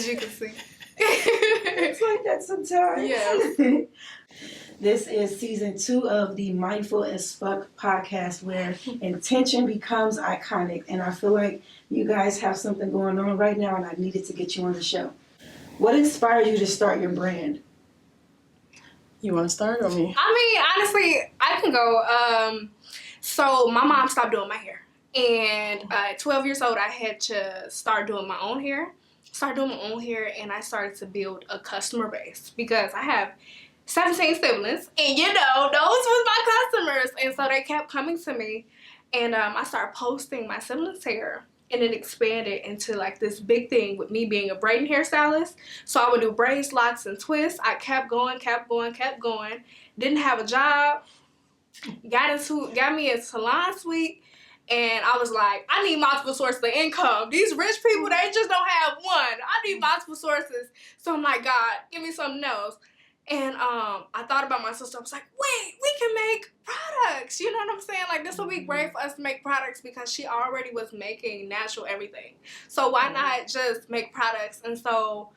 as you can see. It's like that sometimes. Yes. This is season 2 of the Mindful as Fuck podcast, where intention becomes iconic. And I feel like you guys have something going on right now, and I needed to get you on the show. What inspired you to start your brand? You want to start or me? I mean, honestly, I can go. So my mom stopped doing my hair. And at 12 years old, I had to start doing my own hair. And I started to build a customer base because I have 17 siblings, and those was my customers, and so they kept coming to me, and I started posting my siblings' hair, and it expanded into like this big thing with me being a braiding hairstylist. So I would do braids, locks, and twists. I kept going. Didn't have a job. Got me a salon suite. And I was like, I need multiple sources of income. These rich people, they just don't have one. I need multiple sources. So I'm like, God, give me something else. And I thought about my sister. I was like, wait, we can make products. You know what I'm saying? Like, this would be great for us to make products because she already was making natural everything. So why not just make products? And so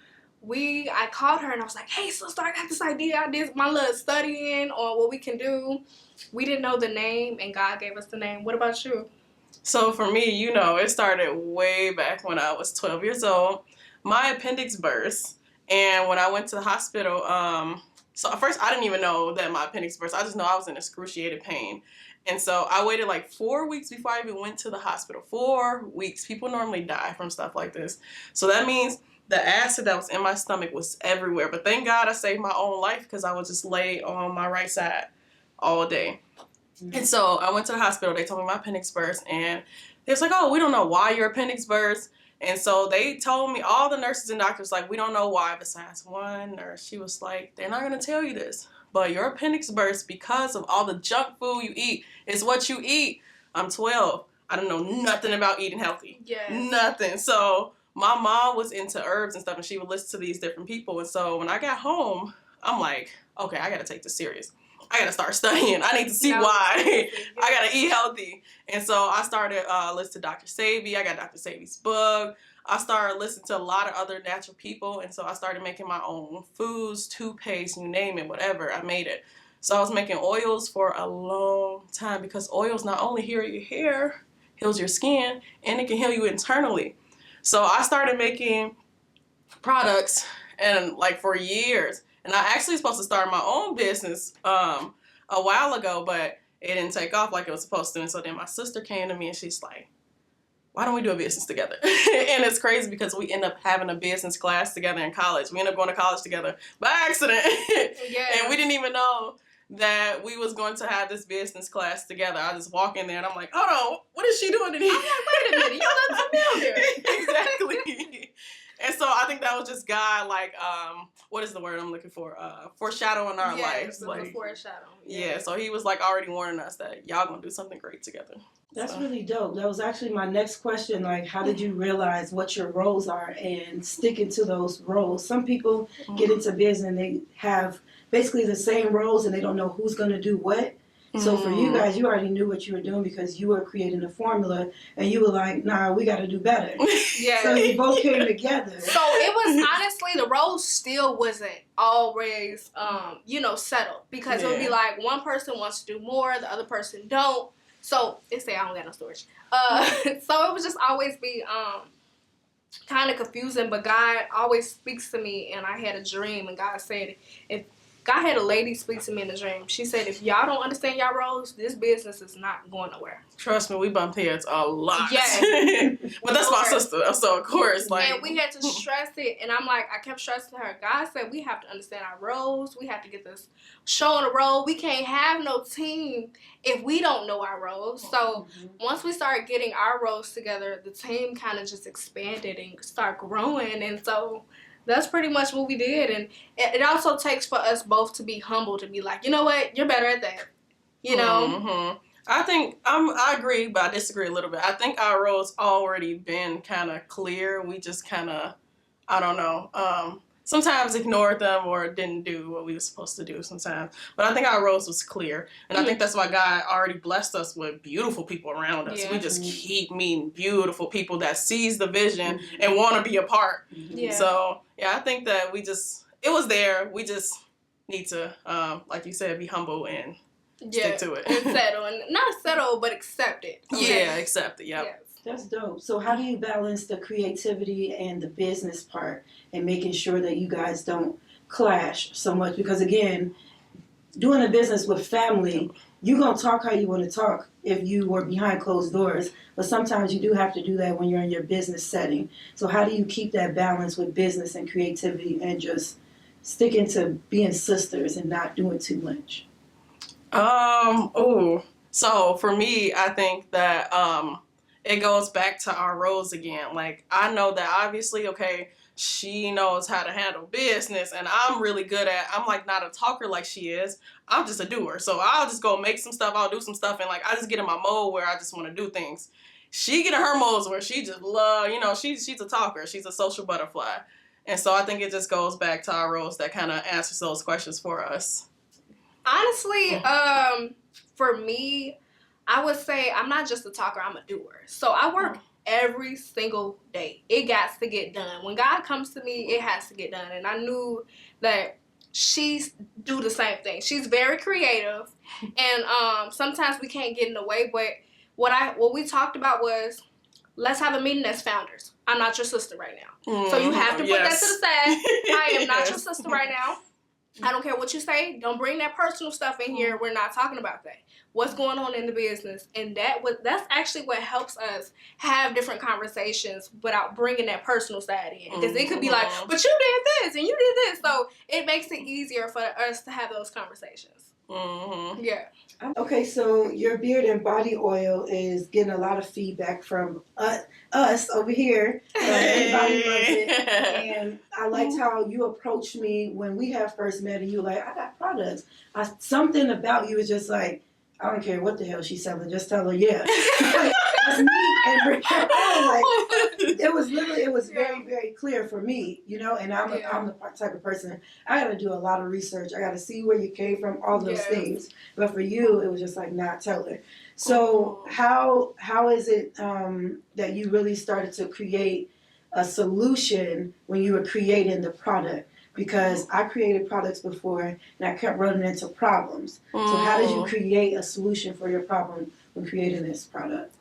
I called her and I was like, hey, sister, I got this idea. I did my little studying on what we can do. We didn't know the name, and God gave us the name. What about you? So for me, it started way back when I was 12 years old. My appendix burst, and when I went to the hospital, so at first I didn't even know that my appendix burst. I just know I was in excruciating pain. And so I waited like 4 weeks before I even went to the hospital. 4 weeks. People normally die from stuff like this. So that means the acid that was in my stomach was everywhere. But thank God I saved my own life because I was just laid on my right side all day. And so I went to the hospital. They told me my appendix burst, and they was like, oh, we don't know why your appendix burst. And so they told me, all the nurses and doctors, like, we don't know why, besides one nurse. She was like, they're not going to tell you this, but your appendix burst because of all the junk food you eat. It's what you eat. I'm 12. I don't know nothing about eating healthy. Yes. Nothing. So my mom was into herbs and stuff, and she would listen to these different people. And so when I got home, I'm like, okay, I got to take this serious. I got to start studying. I need to see why. I got to eat healthy. And so I started listening to Dr. Savy. I got Dr. Savy's book. I started listening to a lot of other natural people. And so I started making my own foods, toothpaste, you name it, whatever. I made it. So I was making oils for a long time because oils not only heal your hair, heals your skin, and it can heal you internally. So I started making products and like for years. And I actually was supposed to start my own business a while ago, but it didn't take off like it was supposed to. And so then my sister came to me and she's like, why don't we do a business together? And it's crazy because we end up having a business class together in college. We end up going to college together by accident. Yeah. And we didn't even know that we was going to have this business class together. I just walk in there and I'm like, hold on, what is she doing in here? I'm like, wait a minute, you look familiar. Exactly. And so I think that was just God, like, what is the word I'm looking for? Foreshadowing our lives. Like, foreshadow. Yeah, so he was like already warning us that y'all gonna do something great together. That's really dope. That was actually my next question. Like, how did you realize what your roles are and sticking to those roles? Some people get into business and they have basically the same roles and they don't know who's going to do what. So for you guys, you already knew what you were doing because you were creating a formula and you were like, nah, we got to do better. Yeah. So you both came together. So it was honestly, the role still wasn't always, settled because it would be like one person wants to do more, the other person don't. So they say I don't got no storage. So it would just always be kind of confusing, but God always speaks to me, and I had a dream, and God said, God had a lady speak to me in a dream. She said, if y'all don't understand y'all roles, this business is not going nowhere. Trust me, we bump heads a lot. Yeah. But that's my sister, so of course. And we had to stress it, and I'm like, I kept stressing her. God said we have to understand our roles. We have to get this show on the road. We can't have no team if we don't know our roles. So once we started getting our roles together, the team kind of just expanded and started growing. And so that's pretty much what we did. And it also takes for us both to be humble, to be like, you know what, you're better at that. You know? I think I agree, but I disagree a little bit. I think our roles already been kind of clear. We just kind of, I don't know. sometimes ignored them or didn't do what we were supposed to do sometimes. But I think our roles was clear. And I think that's why God already blessed us with beautiful people around us. Yeah. We just keep meeting beautiful people that sees the vision and want to be a part. Yeah. So, yeah, I think that it was there. We just need to, like you said, be humble and stick to it. And settle. And not settle, but accept it. Okay? Yeah, accept it. Yep. Yes. That's dope. So how do you balance the creativity and the business part and making sure that you guys don't clash so much? Because again, doing a business with family, you're going to talk how you want to talk if you were behind closed doors. But sometimes you do have to do that when you're in your business setting. So how do you keep that balance with business and creativity and just sticking to being sisters and not doing too much? So for me, I think that, it goes back to our roles again. Like, I know that obviously, okay, she knows how to handle business, and I'm really good I'm like not a talker like she is. I'm just a doer. So I'll just go make some stuff, I'll do some stuff, and like I just get in my mode where I just want to do things. She get in her modes where she just she's a talker, she's a social butterfly. And so I think it just goes back to our roles that kind of answers those questions for us. Honestly, for me, I would say I'm not just a talker, I'm a doer. So I work every single day. It got to get done. When God comes to me, it has to get done. And I knew that she's do the same thing. She's very creative. And sometimes we can't get in the way. But what we talked about was, let's have a meeting as founders. I'm not your sister right now. So you have to put that to the side. I am not your sister right now. I don't care what you say. Don't bring that personal stuff in here. We're not talking about that. What's going on in the business? And that's actually what helps us have different conversations without bringing that personal side in. Because it could be like, but you did this and you did this. So it makes it easier for us to have those conversations. Yeah. Okay, so your beard and body oil is getting a lot of feedback from us over here. Everybody loves it. And I liked how you approached me when we had first met, and you were like, I got products. Something about you is just like, I don't care what the hell she's selling, just tell her, yeah. That's me. And bring her home. Like, it was very, very clear for me, and I'm the type of person, I got to do a lot of research. I got to see where you came from, all those things. But for you, it was just like, not tell her. So how is it that you really started to create a solution when you were creating the product? Because I created products before and I kept running into problems. So how did you create a solution for your problem when creating this product?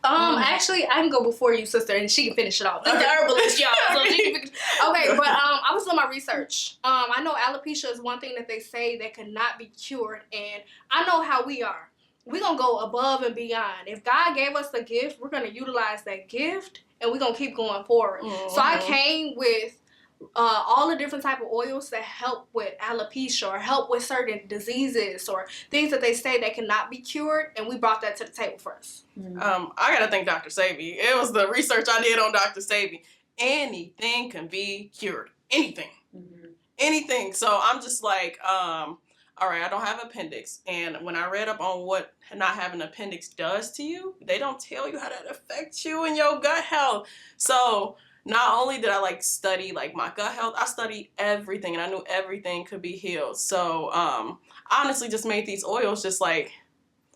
Actually, I can go before you, sister, and she can finish it off. That's the herbalist, y'all. So she can finish. Okay, but I was doing my research. I know alopecia is one thing that they say that cannot be cured, and I know how we are. We're going to go above and beyond. If God gave us a gift, we're going to utilize that gift, and we're going to keep going forward. So I came with all the different type of oils that help with alopecia or help with certain diseases or things that they say that cannot be cured, and we brought that to the table first. I gotta thank Dr. Savy. It was the research I did on Dr. Savy. Anything can be cured. Anything. Anything. So I'm just like, all right, I don't have appendix. And when I read up on what not having an appendix does to you, they don't tell you how that affects you and your gut health. So not only did I study my gut health, I studied everything and I knew everything could be healed. So I honestly just made these oils just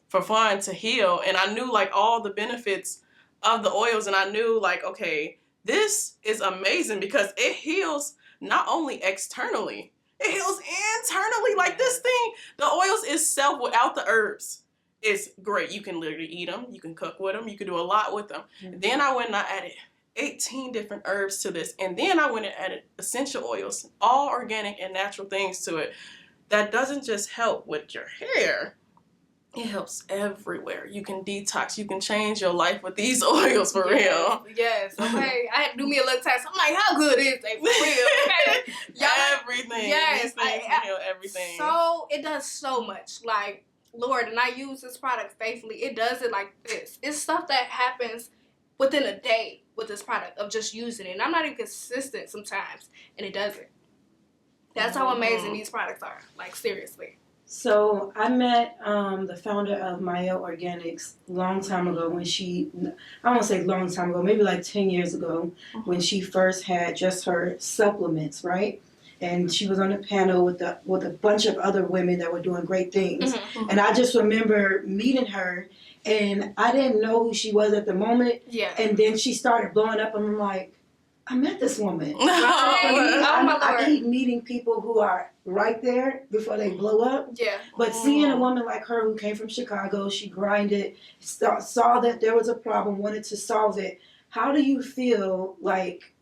for fun to heal. And I knew all the benefits of the oils, and I knew okay, this is amazing because it heals not only externally, it heals internally. This thing, the oils itself without the herbs is great. You can literally eat them, you can cook with them, you can do a lot with them. Then I went and I added 18 different herbs to this, and then I went and added essential oils, all organic and natural things to it. That doesn't just help with your hair, it helps everywhere. You can detox, you can change your life with these oils for real. Yes, okay. I had to do me a little test. I'm like, how good is they for real? Okay. Everything. Yes, these things can heal everything. So it does so much. Lord, and I use this product faithfully. It does it like this. It's stuff that happens within a day with this product of just using it. And I'm not even consistent sometimes, and it does it. That's how amazing these products are. Seriously. So I met the founder of Mayo Organics a long time ago when I won't say long time ago, maybe like 10 years ago, when she first had just her supplements, right? And she was on a panel with a bunch of other women that were doing great things. Mm-hmm. And I just remember meeting her, and I didn't know who she was at the moment. Yeah. And then she started blowing up, and I'm like, I met this woman. I keep meeting people who are right there before they blow up. Yeah. But seeing a woman like her who came from Chicago, she grinded, saw that there was a problem, wanted to solve it. How do you feel like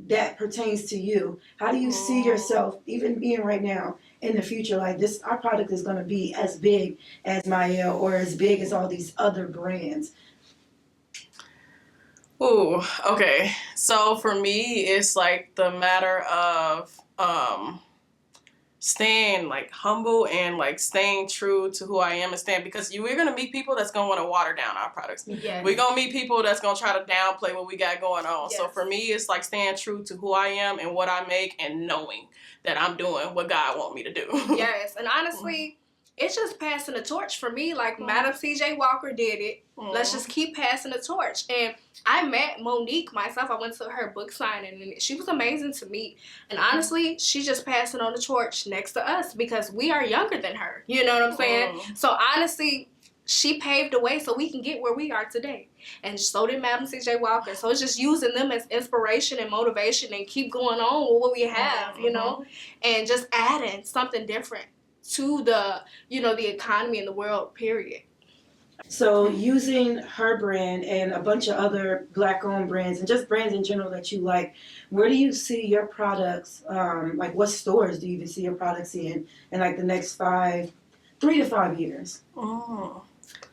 that pertains to you? How do you see yourself, even being right now, in the future? Like this, our product is going to be as big as Mayo or as big as all these other brands. Ooh, okay. So for me, it's like the matter of staying like humble and like staying true to who I am and staying, because we're gonna meet people that's gonna want to water down our products. Yes. We're gonna meet people that's gonna try to downplay what we got going on. Yes. So for me, it's like staying true to who I am and what I make, and knowing that I'm doing what God wants me to do. Yes, and honestly, it's just passing the torch for me. Like Madam CJ Walker did it. Let's just keep passing the torch. And I met Monique myself. I went to her book signing, and she was amazing to meet. And honestly, she's just passing on the torch next to us because we are younger than her. You know what I'm saying? So honestly, she paved the way so we can get where we are today. And so did Madam CJ Walker. So it's just using them as inspiration and motivation and keep going on with what we have, you know, and just adding something different to the, you know, the economy and the world, period. So using her brand and a bunch of other Black-owned brands and just brands in general that you like, where do you see your products, like what stores do you even see your products in like the next 3 to 5 years?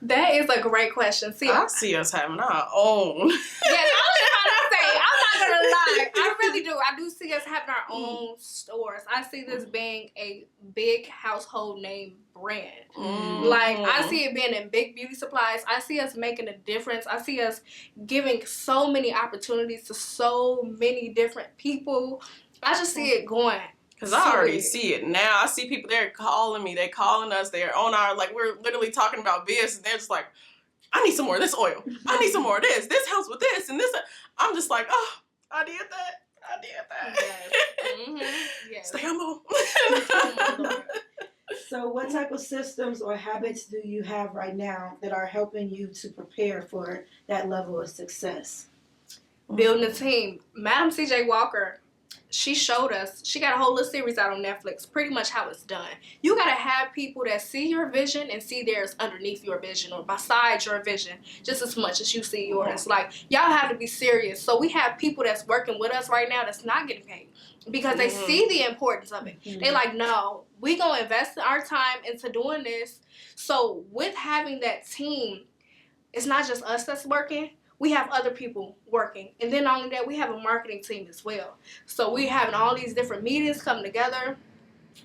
That is a great question. See, I see us having our own. Yes, I was trying to say, I'm not gonna lie. I really do. I do see us having our own stores. I see this being a big household name brand. Like, I see it being in big beauty supplies. I see us making a difference. I see us giving so many opportunities to so many different people. I just see it going. Because I already see it now. I see people, they're calling me, they're calling us, they're on our, like, we're literally talking about business, and they're just like, I need some more of this oil. I need some more of this. This helps with this and this. I'm just like, oh, I did that. Yes. Yes. Stay humble. So what type of systems or habits do you have right now that are helping you to prepare for that level of success? Building a team. Madam CJ Walker, she showed us, she got a whole little series out on Netflix, pretty much how it's done. You got to have people that see your vision and see theirs underneath your vision or beside your vision just as much as you see yours. Like, y'all have to be serious. So we have people that's working with us right now that's not getting paid because they see the importance of it. They like, no, we going to invest our time into doing this. So with having that team, it's not just us that's working. We have other people working. And then not only that, we have a marketing team as well. So we're having all these different meetings come together.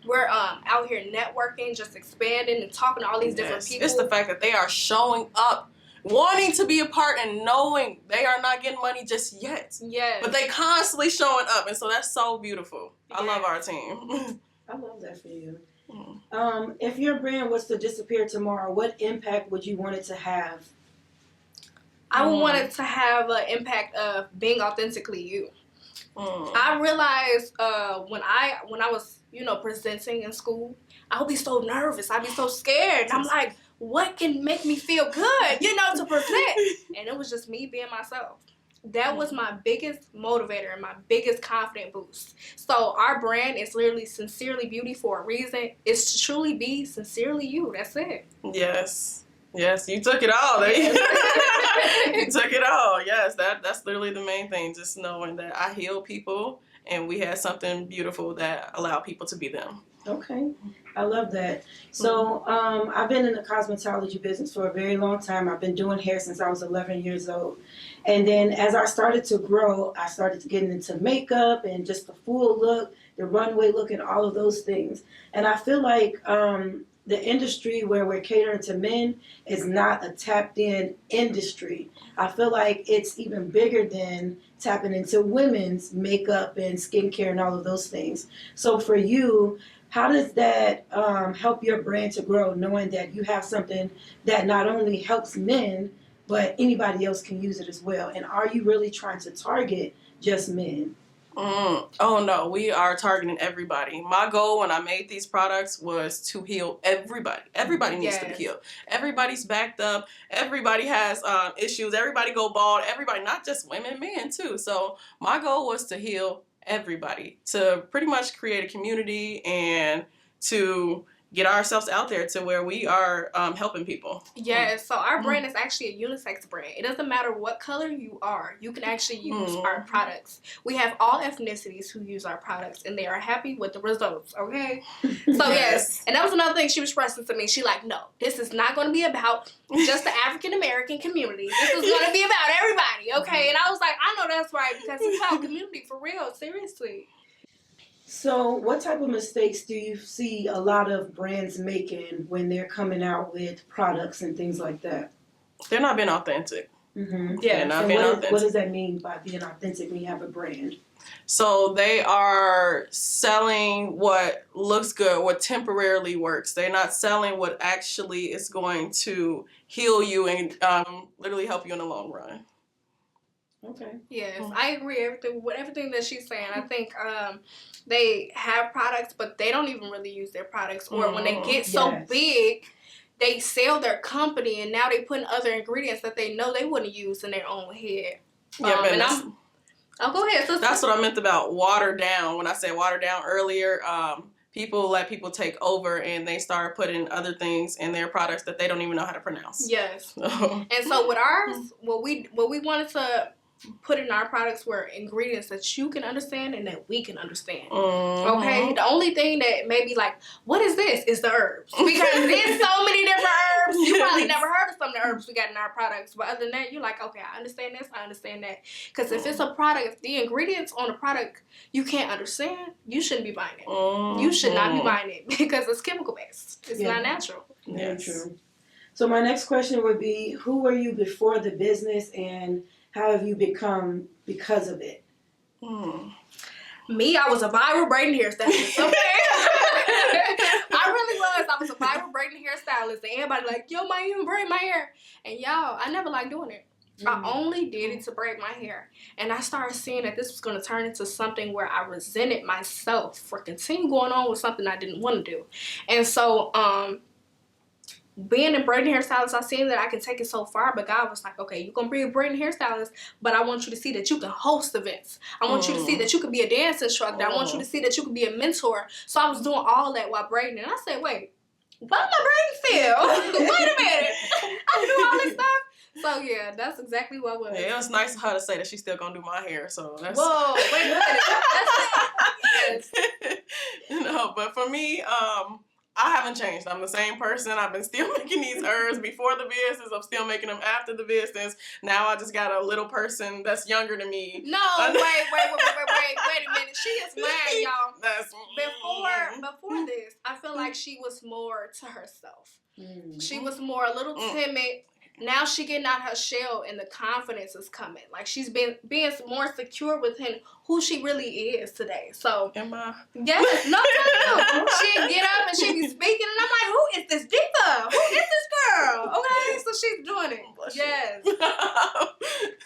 We're out here networking, just expanding and talking to all these different people. It's the fact that they are showing up, wanting to be a part and knowing they are not getting money just yet. Yes. But they constantly showing up. And so that's so beautiful. Yes. I love our team. I love that for you. If your brand was to disappear tomorrow, what impact would you want it to have? I would want it to have an impact of being authentically you. I realized when I was, you know, presenting in school, I would be so nervous. I'd be so scared. I'm like, what can make me feel good, you know, to present? And it was just me being myself. That was my biggest motivator and my biggest confident boost. So our brand is literally Sincerely Beauty for a reason. It's to truly be sincerely you. That's it. Yes. Yes, you took it all. You took it all. Yes, that's literally the main thing. Just knowing that I heal people and we had something beautiful that allowed people to be them. Okay, I love that. So I've been in the cosmetology business for a very long time. I've been doing hair since I was 11 years old. And then as I started to grow, I started getting into makeup and just the full look, the runway look, and all of those things. And I feel like the industry where we're catering to men is not a tapped in industry. I feel like it's even bigger than tapping into women's makeup and skincare and all of those things. So for you, How does that help your brand to grow, knowing that you have something that not only helps men, but anybody else can use it as well? And are you really trying to target just men? Oh no, we are targeting everybody. My goal when I made these products was to heal everybody. Everybody needs to be healed. Everybody's backed up. Everybody has issues. Everybody go bald. Everybody, not just women, men too. So my goal was to heal everybody, to pretty much create a community and to get ourselves out there to where we are helping people. Yes, so our brand is actually a unisex brand. It doesn't matter what color you are. You can actually use our products. We have all ethnicities who use our products, and they are happy with the results, okay? So, yes. And that was another thing she was expressing to me. She like, no, this is not going to be about just the African-American community. This is going to be about everybody, okay? And I was like, I know that's right, because it's about community, for real, seriously. So what type of mistakes do you see a lot of brands making when they're coming out with products and things like that? They're not being authentic. Mm-hmm. Yeah, they're not being authentic. What does that mean by being authentic when you have a brand? So they are selling what looks good, what temporarily works. They're not selling what actually is going to heal you and literally help you in the long run. Okay. Yes, I agree with everything that she's saying. I think they have products, but they don't even really use their products. Or when they get so big, they sell their company, and now they put in other ingredients that they know they wouldn't use in their own head. Yeah, go ahead, sister. That's what I meant about watered down. When I said watered down earlier, people let people take over, and they start putting other things in their products that they don't even know how to pronounce. Yes. And so with ours, what we wanted to put in our products were ingredients that you can understand and that we can understand. Okay? The only thing that may be like, what is this? Is the herbs. Because there's so many different herbs. You probably never heard of some of the herbs we got in our products. But other than that, you're like, okay, I understand this, I understand that. Because if it's a product, if the ingredients on a product you can't understand, you shouldn't be buying it. You should not be buying it because it's chemical based. It's not natural. Very true. So my next question would be, who were you before the business, and how have you become because of it? Me, I was a viral braiding hairstylist, okay? I really was. I was a viral braiding hairstylist. And everybody like, yo, man, you braid my hair. And y'all, I never liked doing it. I only did it to braid my hair. And I started seeing that this was going to turn into something where I resented myself for continuing going on with something I didn't want to do. And so, being a braiding hairstylist, I seen that I can take it so far, but God was like, okay, you're going to be a braiding hairstylist, but I want you to see that you can host events. I want you to see that you can be a dance instructor. I want you to see that you can be a mentor. So I was doing all that while braiding, and I said, wait, what my braiding feel? Wait a minute. I do all this stuff. So yeah, that's exactly what it was. Yeah, it was nice of her to say that she's still going to do my hair, so that's... Whoa, wait a minute. That's it. Yes. No, but for me, I haven't changed. I'm the same person. I've been still making these herbs before the business. I'm still making them after the business. Now I just got a little person that's younger than me. No, wait a minute. She is mine, y'all. That's before this, I feel like she was more to herself. She was more a little timid. Now she getting out her shell and the confidence is coming. Like she's being more secure within who she really is today. So am I? Yes, no. She'd get up and she'd be speaking and I'm like, who is this diva? Who is this girl? Okay, so she's doing it. Yes.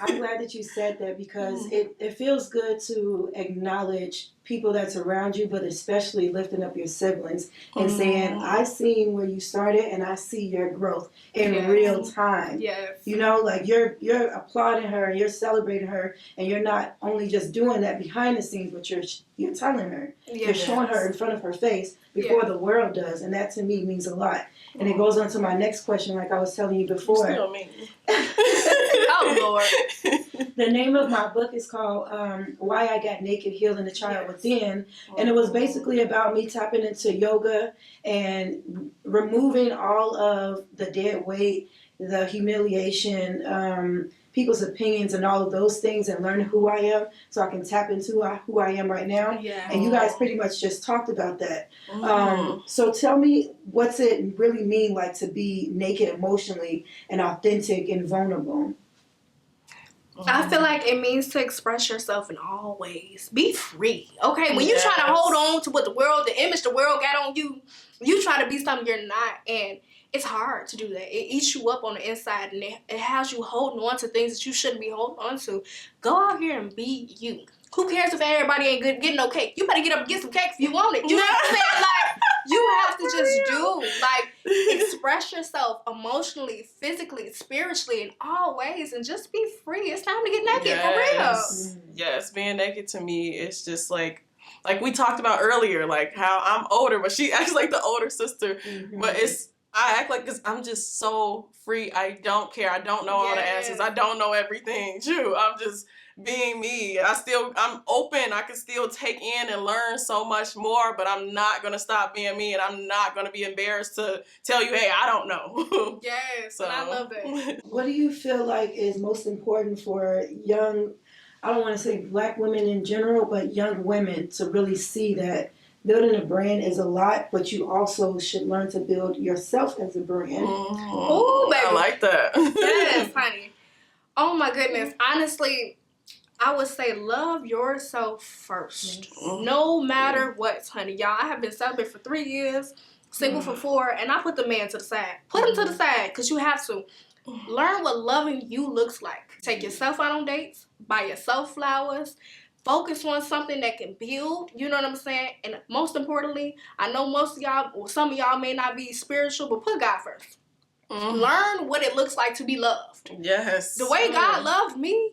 I'm glad that you said that because it feels good to acknowledge people that's around you, but especially lifting up your siblings and saying, I seen where you started and I see your growth in real time. Yes. You know, like you're applauding her and you're celebrating her, and you're not only just doing that behind the scenes, but you're telling her. Yes. You're showing her in front of her face before the world does, and that to me means a lot. And it goes on to my next question, like I was telling you before. You still mean. Oh, Lord. The name of my book is called Why I Got Naked, Healing the Child Within. And it was basically about me tapping into yoga and removing all of the dead weight, the humiliation, people's opinions and all of those things, and learn who I am so I can tap into who I am right now. Yeah. And you guys pretty much just talked about that. So tell me, what's it really mean like to be naked emotionally and authentic and vulnerable? I feel like it means to express yourself in all ways. Be free, okay? When you try to hold on to what the image the world got on you, you try to be something you're not, and it's hard to do that. It eats you up on the inside, and it has you holding on to things that you shouldn't be holding on to. Go out here and be you. Who cares if everybody ain't good getting no cake? You better get up and get some cake if you want it. You know what I'm saying? Like, you have to just express yourself emotionally, physically, spiritually, in all ways, and just be free. It's time to get naked, for real. Yes, being naked to me is just like we talked about earlier, like how I'm older, but she acts like the older sister. But I act like, because I'm just so free. I don't care. I don't know all the answers. I don't know everything. True. I'm just being me. I'm open. I can still take in and learn so much more, but I'm not going to stop being me, and I'm not going to be embarrassed to tell you, hey, I don't know. Yes, so, and I love that. What do you feel like is most important for young, I don't want to say black women in general, but young women to really see that building a brand is a lot, but you also should learn to build yourself as a brand? Oh, baby. I like that. Yes, honey. Oh, my goodness. Honestly, I would say love yourself first. Yes. No matter what, honey. Y'all, I have been celibate for 3 years, single for 4, and I put the man to the side. Put him to the side, because you have to. Learn what loving you looks like. Take yourself out on dates. Buy yourself flowers. Focus on something that can build. You know what I'm saying? And most importantly, I know most of y'all, or some of y'all may not be spiritual, but put God first. Learn what it looks like to be loved. Yes. The way God loved me,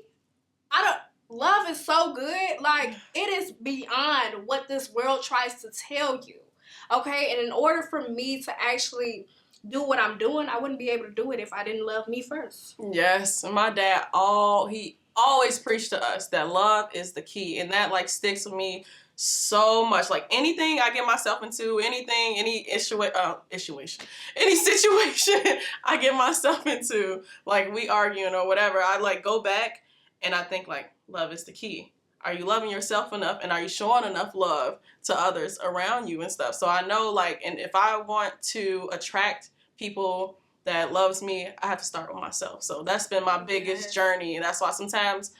love is so good. Like, it is beyond what this world tries to tell you. Okay? And in order for me to actually do what I'm doing, I wouldn't be able to do it if I didn't love me first. Yes. And my dad, he always preached to us that love is the key. And that, like, sticks with me so much. Like, anything I get myself into, any situation I get myself into, like, we arguing or whatever, I, like, go back and I think, like, love is the key. Are you loving yourself enough, and are you showing enough love to others around you and stuff? So I know, like, and if I want to attract people that loves me, I have to start with myself. So that's been my biggest journey, and that's why sometimes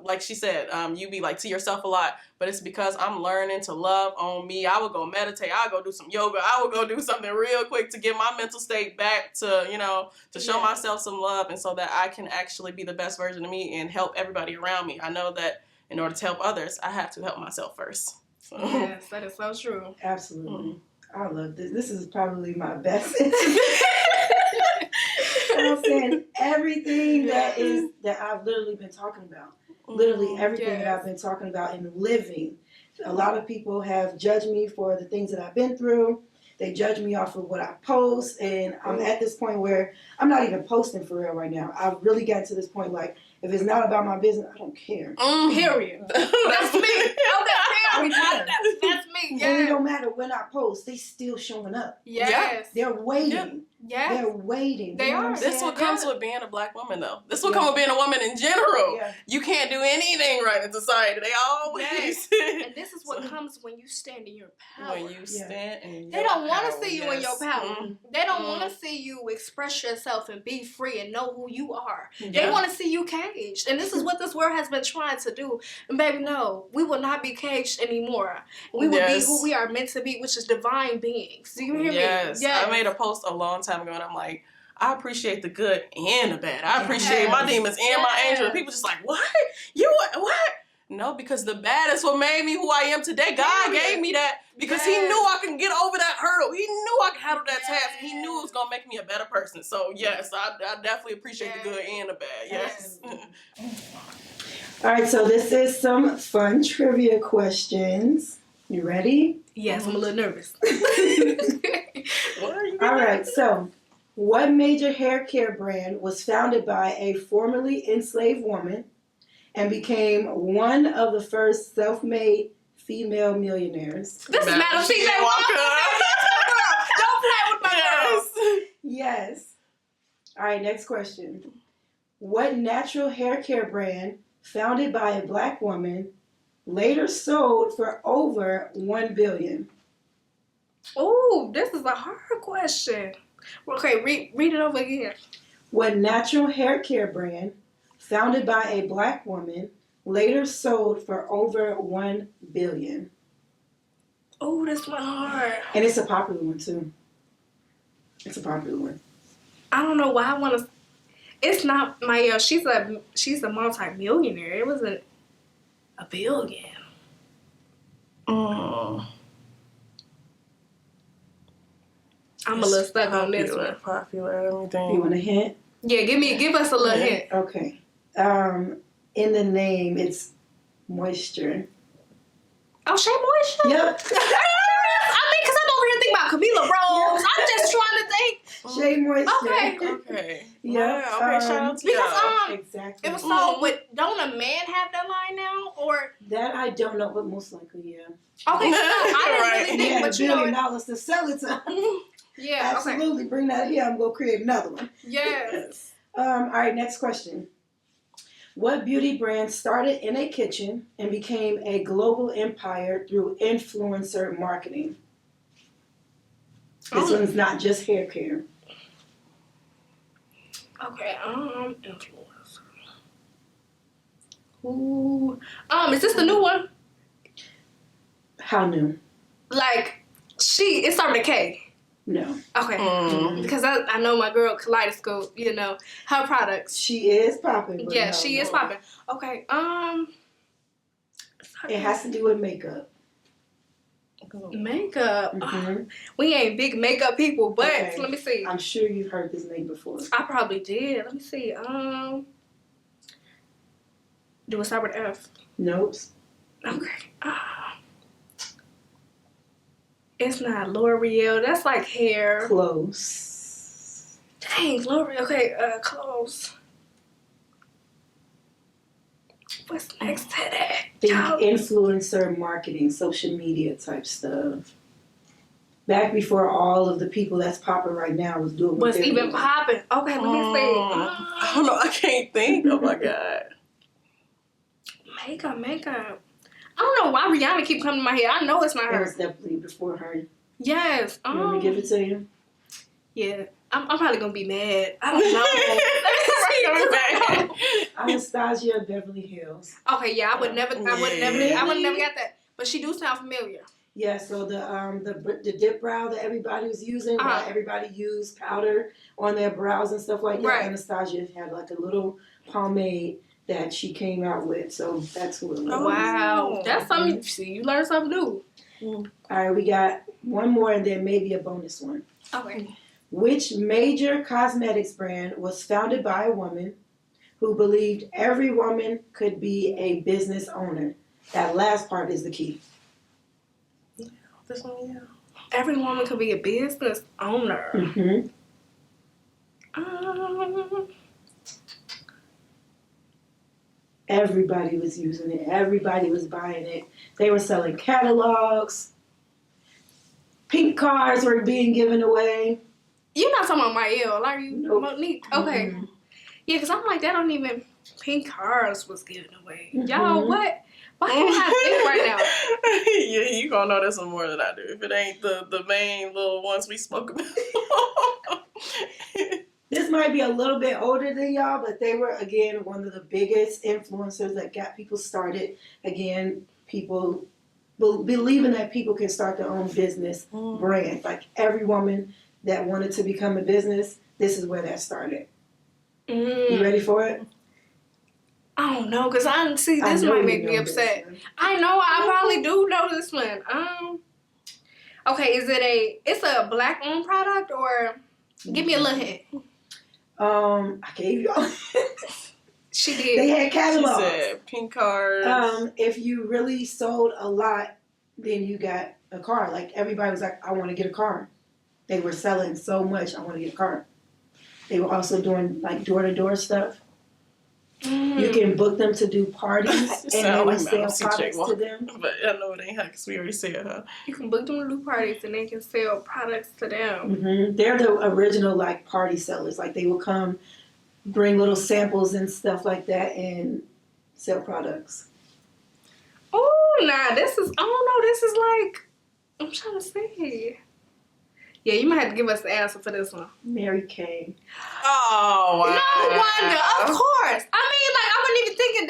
like she said, you be like to yourself a lot, but it's because I'm learning to love on me. I would go meditate. I would go do some yoga. I would go do something real quick to get my mental state back to, to show myself some love, and so that I can actually be the best version of me and help everybody around me. I know that in order to help others, I have to help myself first. So. Yes, that is so true. Absolutely. I love this. This is probably my best. I'm saying everything that I've literally been talking about. Literally everything that I've been talking about and living. A lot of people have judged me for the things that I've been through. They judge me off of what I post, and I'm at this point where I'm not even posting for real right now. I've really gotten to this point, like, if it's not about my business, I don't care. Period. That's me. Okay, that's me. And it don't matter when I post, they still showing up. Yes. They're waiting. Yes. They're waiting. They are. This is what comes with being a black woman, though. This is what comes with being a woman in general. Yeah. You can't do anything right in society. They always. And this is what comes when you stand in your power. When you stand in your power. They don't want to see you in your power. They don't want to see you express yourself and be free and know who you are. They want to see you caged. And this is what this world has been trying to do. And baby, no, we will not be caged anymore. We will be who we are meant to be, which is divine beings. Do you hear me? Yes. I made a post a long time ago, and I'm like, I appreciate the good and the bad. I appreciate my demons and my angels. And people just like, what? What? No, because the bad is what made me who I am today. God gave me that because He knew I can get over that hurdle. He knew I could handle that task. He knew it was going to make me a better person. So, yes, I definitely appreciate the good and the bad. Yes. All right, so this is some fun trivia questions. You ready? Yes, I'm a little nervous. All right, so what major hair care brand was founded by a formerly enslaved woman and became one of the first self-made female millionaires? This is Madam C.J. Walker. Don't play with my girls. Yes. All right, next question. What natural hair care brand founded by a black woman later sold for over $1 billion? Oh, this is a hard question. Okay, read it over again. What natural hair care brand Founded by a black woman, later sold for over $1 billion. Oh, this one hard. And it's a popular one too. It's a popular one. I don't know why I want to. It's not my. She's a multi-millionaire. It wasn't a billion. Mm. I'm a little stuck on this one. Popular, everything. You want a hint? Yeah, give us a little hint. Okay. In the name, it's moisture. Oh, Shea Moisture? Yep. Because I'm over here thinking about Camila Rose. I'm just trying to think. Shea Moisture. Okay. Okay. Yeah. Okay, shout out to Because y'all. Exactly. it was so. But don't a man have that line now? Or That I don't know, but most likely, yeah. okay, no, I didn't really think. Yeah, But $1 you know, billion to sell it to. yeah. Okay. Absolutely. Bring that here. I'm going to create another one. Yes. All right, next question. What beauty brand started in a kitchen and became a global empire through influencer marketing? This one's not just hair care. Okay. Influencer. Ooh. Is this the new one? How new? Like, it started with a K. No. Okay. Mm. Because I know my girl Kaleidoscope, her products. She is popping. Yeah, she is popping. Okay. It has to do with makeup. Makeup. Mm-hmm. We ain't big makeup people, but Okay. let me see. I'm sure you've heard this name before. I probably did. Let me see. Do it start with F? Nope. Okay. It's not L'Oreal. That's like hair. Close. Dang, L'Oreal. Okay, clothes. What's next to that? Think influencer marketing, social media type stuff. Back before all of the people that's popping right now was doing what What's they're even doing. popping? Okay, let me see. I don't know. I can't think. Oh my god. Makeup. I don't know why Rihanna keep coming to my head. I know it's not That her. was definitely before her. Yes. You want me to give it to you? Yeah. I'm probably gonna be mad. I don't know. Anastasia Beverly Hills. Okay, yeah, I would never got that. But she do sound familiar. Yeah, so the dip brow that everybody was using, while everybody used powder on their brows and stuff like that. Right. Anastasia had like a little pomade that she came out with, so that's who it was. Oh, wow, that's something. See, you learn something new. All right, we got one more and then maybe a bonus one. Okay. Which major cosmetics brand was founded by a woman who believed every woman could be a business owner? That last part is the key. This one, yeah. Every woman could be a business owner. Mm-hmm. Everybody was using it. Everybody was buying it. They were selling catalogs. Pink cards were being given away. You're not talking about Mael, are you? Nope. Monique. Okay. Mm-hmm. Yeah, because I'm like, that don't even. Pink cards was given away. Mm-hmm. Y'all, what? Why can't I think right now? Yeah, you gonna know this one more than I do. If it ain't the main little ones we spoke about. This might be a little bit older than y'all, but they were, again, one of the biggest influencers that got people started. Again, people believing that people can start their own business brand. Like every woman that wanted to become a business, this is where that started. You ready for it? I don't know, because I see I this know might you make me know upset. this. I know, I probably do know this one. Okay, it's a black owned product, or give me a little hint. I gave y'all. She did. They had She catalogs. said pink cards. If you really sold a lot, then you got a car. Like everybody was like, I want to get a car. They were selling so much, I want to get a car. They were also doing like door-to-door stuff. You can book them to do parties and they will sell products to them. But I know it ain't her because we already said her. You can book them to do parties and they can sell products to them. Mm-hmm. They're the original like party sellers. Like they will come, bring little samples and stuff like that and sell products. Oh, nah, this is, I don't know, this is like, I'm trying to see. Yeah, you might have to give us the answer for this one. Mary Kay. Oh, wow. No wonder, of course. I mean, like, I wasn't even thinking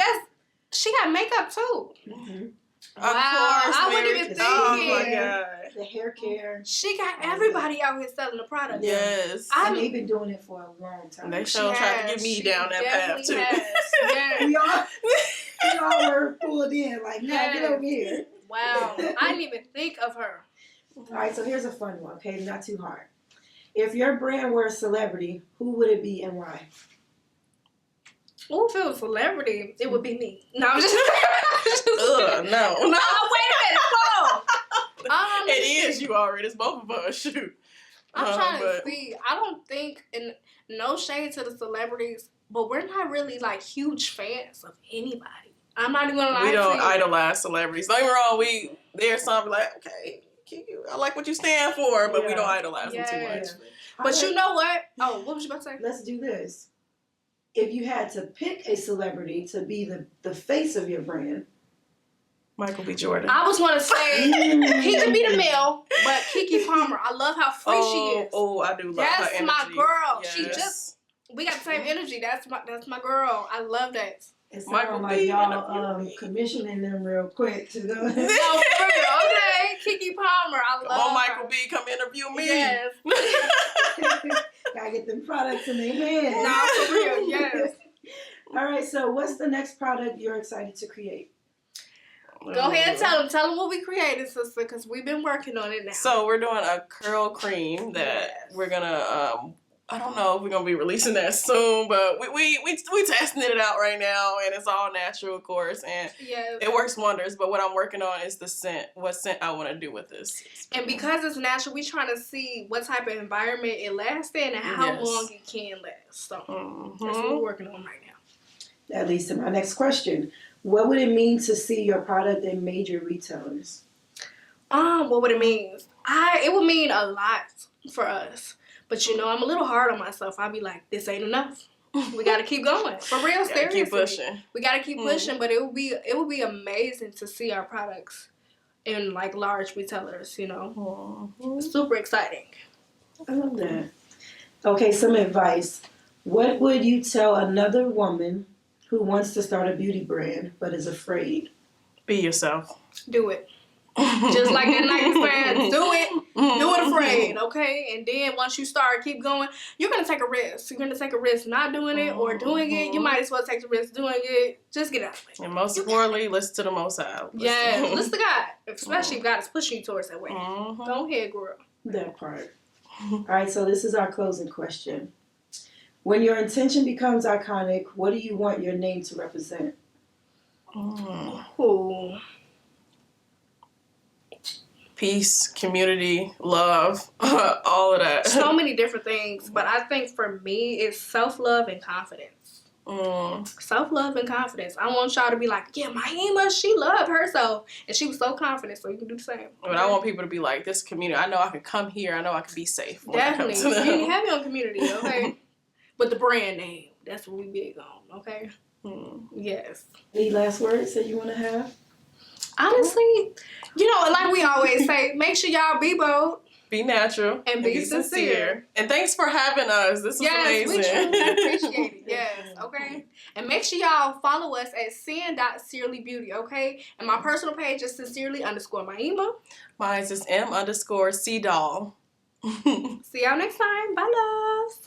she got makeup too. Mm-hmm. Of Wow, course, I wasn't Mary even Kay. Oh, my thinking. God. The hair care. She got everybody out here selling the product. Yes. And they've been doing it for a long time. They sure tried to get me down that path, too. Yes. We all were pulled in, like, nah, get over here. Wow. I didn't even think of her. All right, so here's a fun one, okay? Not too hard. If your brand were a celebrity, who would it be and why? Oh, if it was a celebrity, it would be me. No, I'm just. Ugh, no. No, wait a minute. Hold on. It is you already. It's both of us. Shoot. I'm trying to see. I don't think, and no shade to the celebrities, but we're not really like huge fans of anybody. I'm not even gonna lie. We don't to you. idolize celebrities. Don't get me wrong. There's some like, okay, I like what you stand for, but we don't idolize them too much. But you know what? Oh, what was you about to say? Let's do this. If you had to pick a celebrity to be the face of your brand, Michael B. Jordan. I was gonna say he could be the male, but Keke Palmer. I love how free she is. Oh, I do love her That's energy. my girl. Yes. She just we got the same energy. That's my girl. I love that. it Michael sounds like B. y'all commissioning them real quick to go ahead. No, for real. Okay, Keke Palmer. I love Come on, her. Michael B. Come interview me. Yes. Gotta get them products in their hands. No, for real. Yes. All right, so what's the next product you're excited to create? Go ahead and tell them what we created, sister, because we've been working on it now. So we're doing a curl cream that we're gonna. I don't know if we're gonna be releasing that soon, but we testing it out right now, and it's all natural, of course, and it works wonders. But what I'm working on is the scent. What scent I want to do with this? And because it's natural, we're trying to see what type of environment it lasts in and how long it can last. So that's what we're working on right now. That leads to my next question. What would it mean to see your product in major retailers? What would it mean? It would mean a lot for us. But you know, I'm a little hard on myself. I'll be like, this ain't enough. We gotta keep going. For real, seriously. Keep pushing. We gotta keep pushing, but it would be amazing to see our products in like large retailers, you know. Super exciting. I love that. Okay, some advice. What would you tell another woman who wants to start a beauty brand but is afraid? Be yourself. Do it. Just like that Nike brand, do it. Do it afraid, okay? And then once you start, keep going, you're going to take a risk. You're going to take a risk not doing it or doing it. You might as well take the risk doing it. Just get out of it. And most importantly, listen to the Most High. Listen to God. Especially if God is pushing you towards that way. Go ahead, girl. That part. All right, so this is our closing question. When your intention becomes iconic, what do you want your name to represent? Ooh. Peace, community, love, all of that. So many different things, but I think for me, it's self-love and confidence. Self-love and confidence. I want y'all to be like, yeah, Mahima, she loved herself, and she was so confident, so you can do the same. But I want people to be like, this community, I know I can come here, I know I can be safe. Definitely. You can have your community, okay? But the brand name, that's what we big on, okay? Yes. Any last words that you want to have? Honestly, you know, like we always say, make sure y'all be bold. Be natural. And be sincere. And thanks for having us. This was amazing. We truly appreciate it. Yes, okay? And make sure y'all follow us at sin.sincerelybeauty, okay? And my personal page is sincerely_Mahima. Mine is M_C_doll. See y'all next time. Bye, loves.